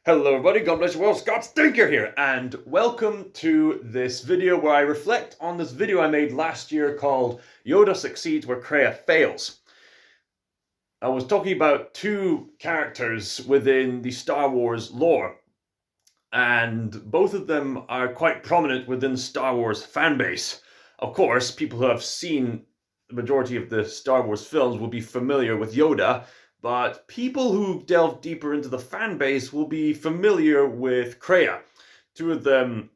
Hello everybody, God bless the world, Scott Stinker here, and welcome to this video where I reflect on this video I made last year called Yoda Succeeds Where Kreia Fails. I was talking about two characters within the Star Wars lore, and both of them are quite prominent within the Star Wars fanbase. Of course, people who have seen the majority of the Star Wars films will be familiar with Yoda, but people who delve deeper into the fan base will be familiar with Kreia. Two of them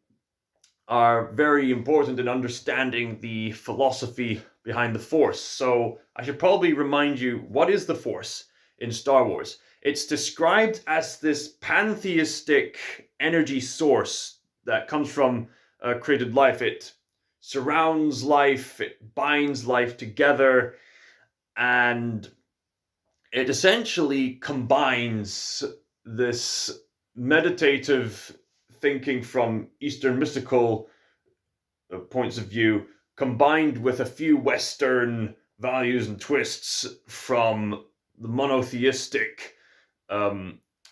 are very important in understanding the philosophy behind the Force. So I should probably remind you, what is the Force in Star Wars? It's described as this pantheistic energy source that comes from created life. It surrounds life, it binds life together, and it essentially combines this meditative thinking from Eastern mystical points of view, combined with a few Western values and twists from the monotheistic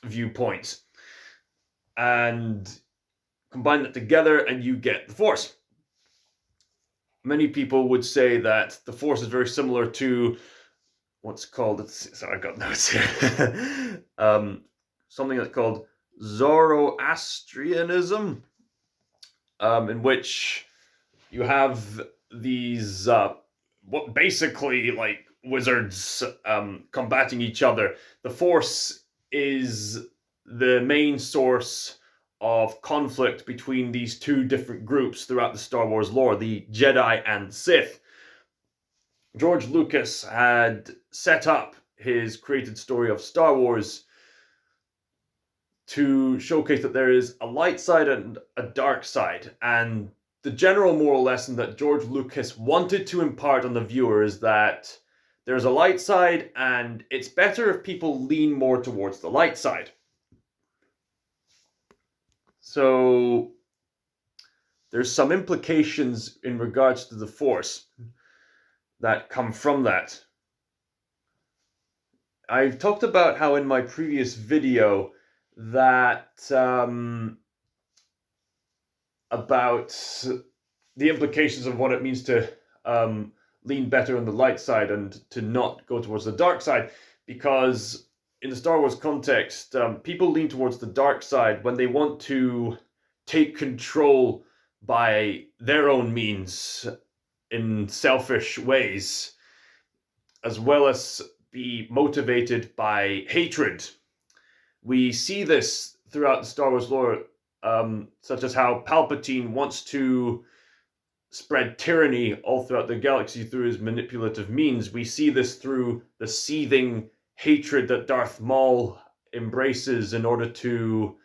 viewpoints, and combine that together and you get the Force. Many people would say that the Force is very similar to what's called, sorry, I've got notes here, something that's called Zoroastrianism, in which you have these, what basically like wizards combating each other. The Force is the main source of conflict between these two different groups throughout the Star Wars lore, the Jedi and Sith. George Lucas had set up his created story of Star Wars to showcase that there is a light side and a dark side. And the general moral lesson that George Lucas wanted to impart on the viewer is that there's a light side and it's better if people lean more towards the light side. So there's some implications in regards to the Force that come from that. I've talked about how in my previous video that about the implications of what it means to lean better on the light side and to not go towards the dark side, because in the Star Wars context, people lean towards the dark side when they want to take control by their own means in selfish ways, as well as be motivated by hatred. We see this throughout the Star Wars lore, such as how Palpatine wants to spread tyranny all throughout the galaxy through his manipulative means. We see this through the seething hatred that Darth Maul embraces in order to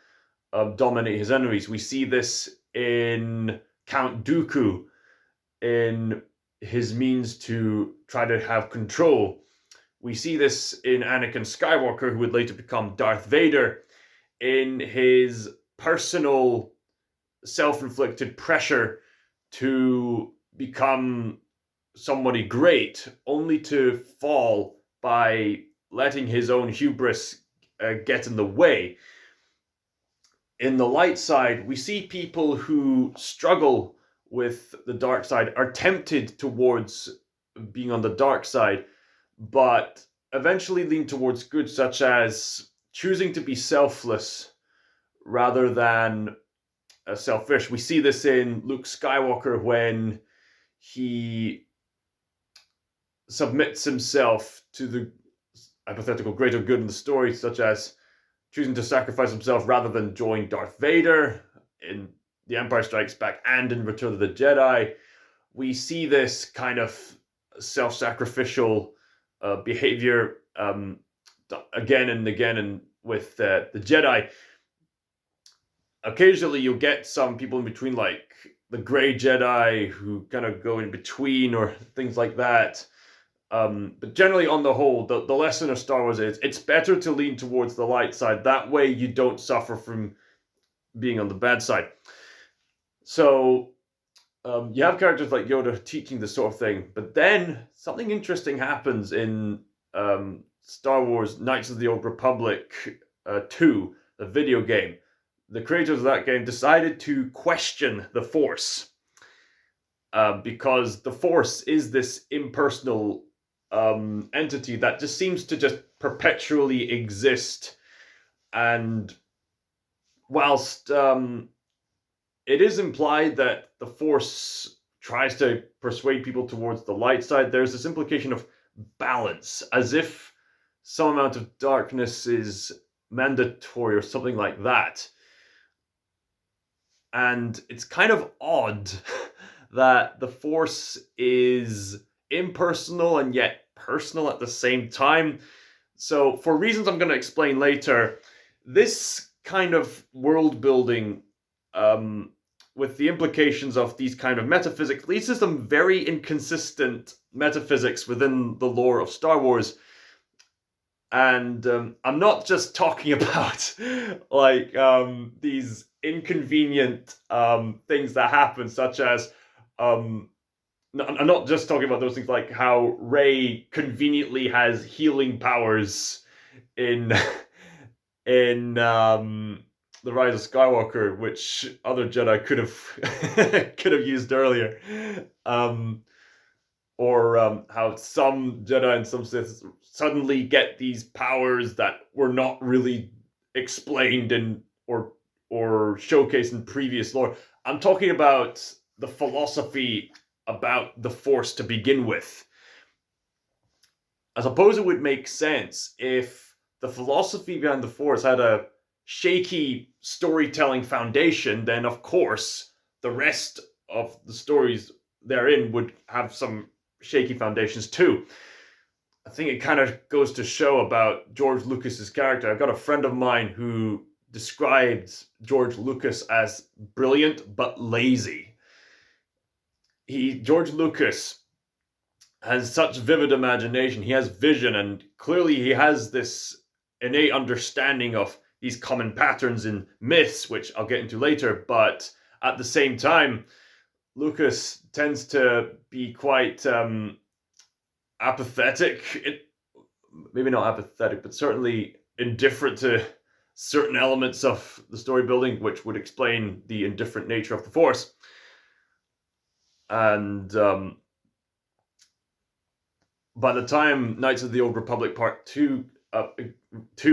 dominate his enemies. We see this in Count Dooku, in his means to try to have control. We see this in Anakin Skywalker, who would later become Darth Vader, in his personal self-inflicted pressure to become somebody great, only to fall by letting his own hubris get in the way. In the light side, we see people who struggle with the dark side, are tempted towards being on the dark side, but eventually lean towards good, such as choosing to be selfless rather than selfish. We see this in Luke Skywalker when he submits himself to the hypothetical greater good in the story, such as choosing to sacrifice himself rather than join Darth Vader in The Empire Strikes Back and in Return of the Jedi. We see this kind of self-sacrificial behavior again and again, and with the Jedi. Occasionally you'll get some people in between, like the Grey Jedi, who kind of go in between or things like that. But generally, on the whole, the lesson of Star Wars is it's better to lean towards the light side. That way you don't suffer from being on the bad side. So you have characters like Yoda teaching this sort of thing, but then something interesting happens in Star Wars Knights of the Old Republic 2, the video game, the creators of that game decided to question the Force. Because the Force is this impersonal entity that just seems to just perpetually exist. And whilst it is implied that the Force tries to persuade people towards the light side, there's this implication of balance, as if some amount of darkness is mandatory or something like that. And it's kind of odd that the Force is impersonal and yet personal at the same time. So, for reasons I'm going to explain later, this kind of world building, with the implications of these kind of metaphysics, leads to some very inconsistent metaphysics within the lore of Star Wars. And I'm not just talking about like these inconvenient things that happen, such as I'm not just talking about those things like how Rey conveniently has healing powers in The Rise of Skywalker, which other Jedi could have used earlier. Or how some Jedi and some Sith suddenly get these powers that were not really explained or showcased in previous lore. I'm talking about the philosophy about the Force to begin with. I suppose it would make sense if the philosophy behind the Force had a shaky storytelling foundation, then of course the rest of the stories therein would have some shaky foundations too. I think it kind of goes to show about George Lucas's character. I've got a friend of mine who described George Lucas as brilliant but lazy. George Lucas has such vivid imagination. He has vision, and clearly he has this innate understanding of these common patterns in myths, which I'll get into later. But at the same time, Lucas tends to be quite apathetic. Maybe not apathetic, but certainly indifferent to certain elements of the story building, which would explain the indifferent nature of the Force. And by the time Knights of the Old Republic Part 2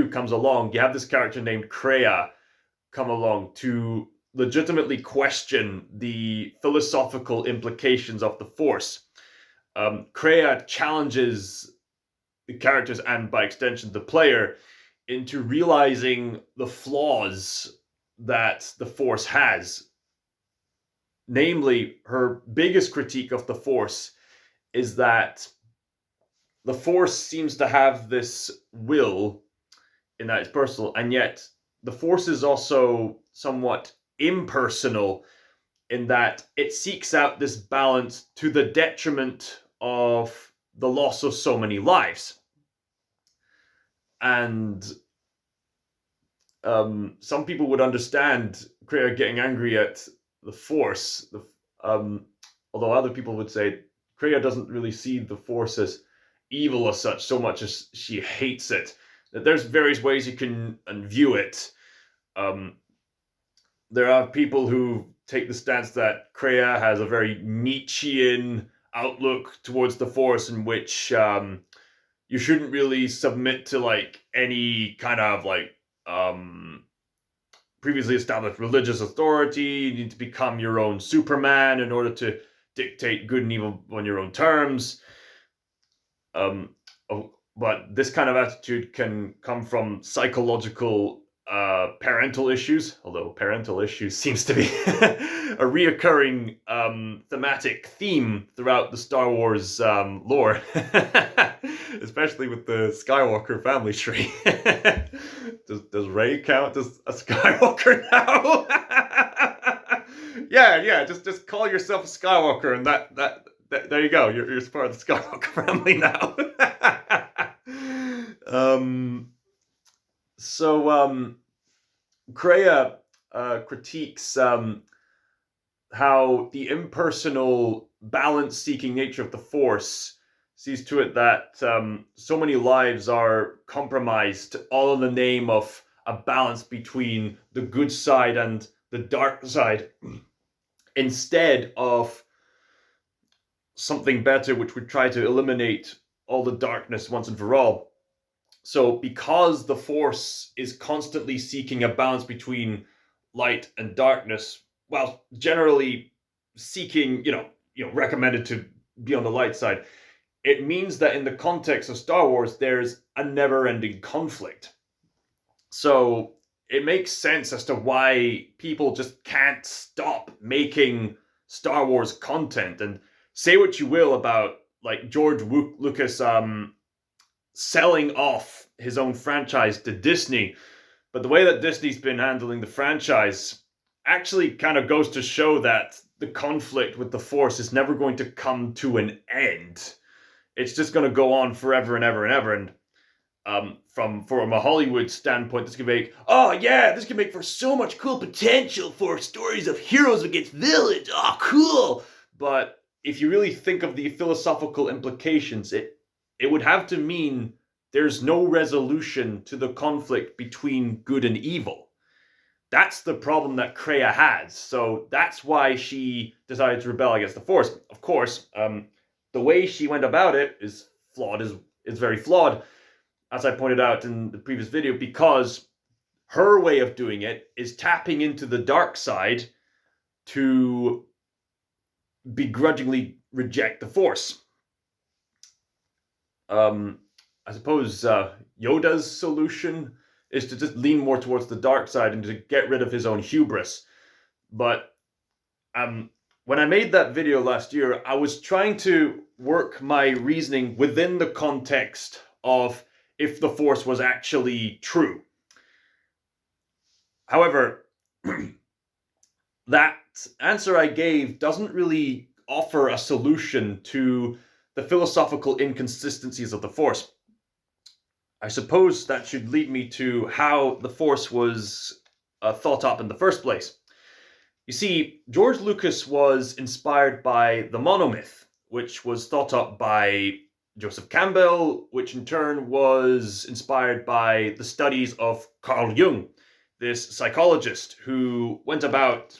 comes along, you have this character named Kreia come along to legitimately question the philosophical implications of the Force. Kreia challenges the characters, and by extension the player, into realizing the flaws that the Force has. Namely, her biggest critique of the Force is that the Force seems to have this will in that it's personal, and yet the Force is also somewhat impersonal in that it seeks out this balance to the detriment of the loss of so many lives. And some people would understand Kreia getting angry at the Force, although other people would say Kreia doesn't really see the Force as evil as such, so much as she hates it. That there's various ways you can view it. There are people who take the stance that Kreia has a very Nietzschean outlook towards the Force, in which you shouldn't really submit to like any kind of like previously established religious authority. You need to become your own Superman in order to dictate good and evil on your own terms. But this kind of attitude can come from psychological parental issues, although parental issues seems to be a reoccurring thematic theme throughout the Star Wars lore, especially with the Skywalker family tree. Does Rey count as a Skywalker now? yeah, just call yourself a Skywalker, and that there you go. You're part of the Skywalker family now. So Kreia critiques how the impersonal, balance-seeking nature of the Force sees to it that so many lives are compromised, all in the name of a balance between the good side and the dark side, instead of something better which would try to eliminate all the darkness once and for all. So because the Force is constantly seeking a balance between light and darkness, well, generally seeking, recommended to be on the light side, it means that in the context of Star Wars, there's a never-ending conflict. So it makes sense as to why people just can't stop making Star Wars content. And say what you will about like George Lucas selling off his own franchise to Disney, but the way that Disney's been handling the franchise actually kind of goes to show that the conflict with the Force is never going to come to an end. It's just going to go on forever and ever and ever. And from a Hollywood standpoint, this can make, this can make for so much cool potential for stories of heroes against villains. Oh, cool. But if you really think of the philosophical implications, it would have to mean there's no resolution to the conflict between good and evil. That's the problem that Kreia has. So that's why she decided to rebel against the Force. Of course, the way she went about it is flawed, is very flawed, as I pointed out in the previous video, because her way of doing it is tapping into the dark side to begrudgingly reject the Force. I suppose Yoda's solution is to just lean more towards the dark side and to get rid of his own hubris. But when I made that video last year, I was trying to work my reasoning within the context of if the Force was actually true. However, that answer I gave doesn't really offer a solution to the philosophical inconsistencies of the Force. I suppose that should lead me to how the Force was thought up in the first place. You see, George Lucas was inspired by the Monomyth, which was thought up by Joseph Campbell, which in turn was inspired by the studies of Carl Jung, this psychologist who went about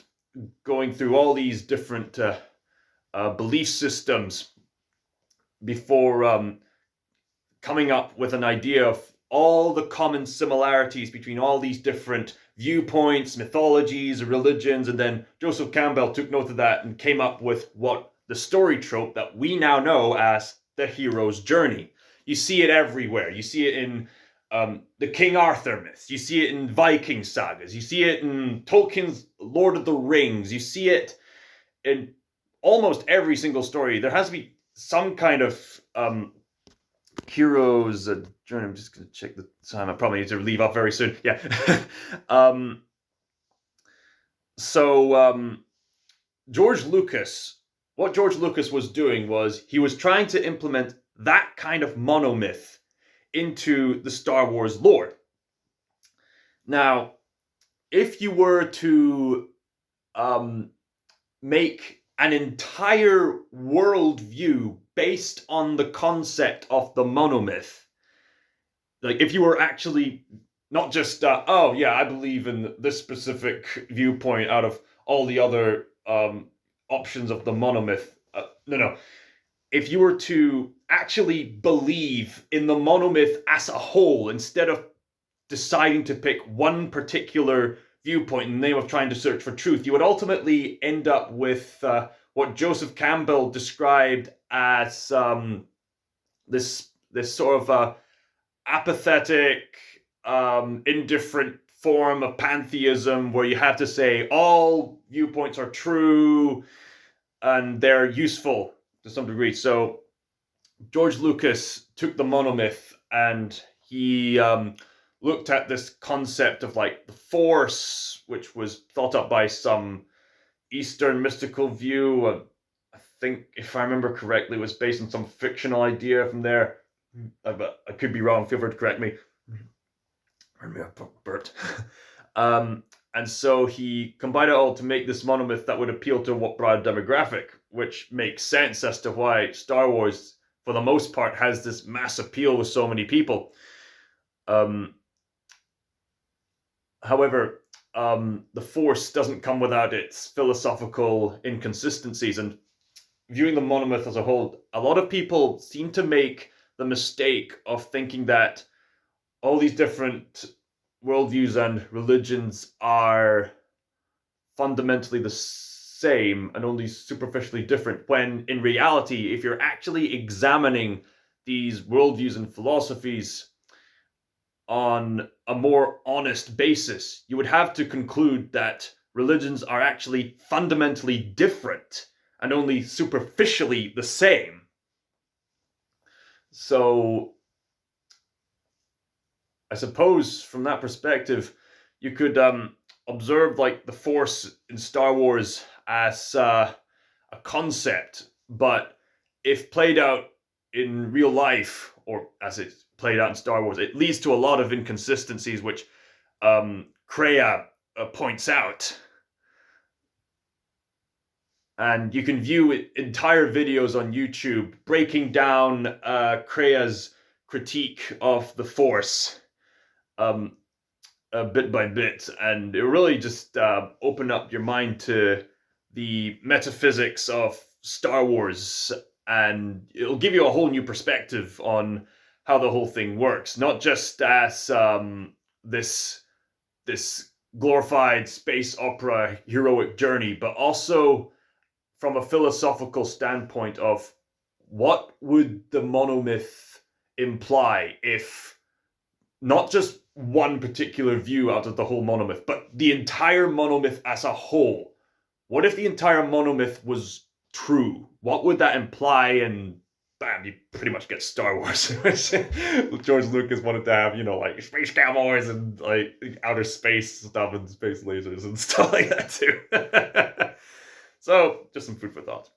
going through all these different belief systems before coming up with an idea of all the common similarities between all these different viewpoints, mythologies, religions, and then Joseph Campbell took note of that and came up with what the story trope that we now know as the hero's journey. You see it everywhere. You see it in the King Arthur myths. You see it in Viking sagas. You see it in Tolkien's Lord of the Rings. You see it in almost every single story. There has to be some kind of heroes journey. I'm just going to check the time. I probably need to leave off very soon. Yeah. George Lucas, what George Lucas was doing was he was trying to implement that kind of monomyth into the Star Wars lore. Now, if you were to make an entire worldview based on the concept of the monomyth, like if you were actually not just, I believe in this specific viewpoint out of all the other options of the monomyth. No. If you were to actually believe in the monomyth as a whole, instead of deciding to pick one particular viewpoint in the name of trying to search for truth, you would ultimately end up with what Joseph Campbell described as this sort of apathetic, indifferent form of pantheism, where you have to say all viewpoints are true and they're useful to some degree. So George Lucas took the monomyth and he looked at this concept of like the Force, which was thought up by some Eastern mystical view. I think, if I remember correctly, it was based on some fictional idea from there. But I could be wrong. Feel free to correct me. Bert. And so he combined it all to make this monomyth that would appeal to what broad demographic, which makes sense as to why Star Wars, for the most part, has this mass appeal with so many people. However, the Force doesn't come without its philosophical inconsistencies, and viewing the monomyth as a whole, a lot of people seem to make the mistake of thinking that all these different worldviews and religions are fundamentally the same and only superficially different, when in reality, if you're actually examining these worldviews and philosophies on a more honest basis, you would have to conclude that religions are actually fundamentally different and only superficially the same. So I suppose from that perspective, you could observe like the Force in Star Wars as a concept, but if played out in real life, or as it's played out in Star Wars, it leads to a lot of inconsistencies, which Kreia points out. And you can view entire videos on YouTube breaking down Kreia's critique of the Force bit by bit, and it really just opened up your mind to the metaphysics of Star Wars, and it'll give you a whole new perspective on how the whole thing works, not just as this glorified space opera heroic journey, but also from a philosophical standpoint of what would the monomyth imply if not just one particular view out of the whole monomyth, but the entire monomyth as a whole. What if the entire monomyth was true? What would that imply? And bam, you pretty much get Star Wars, which George Lucas wanted to have, like space cowboys and like outer space stuff and space lasers and stuff like that too. So, just some food for thought.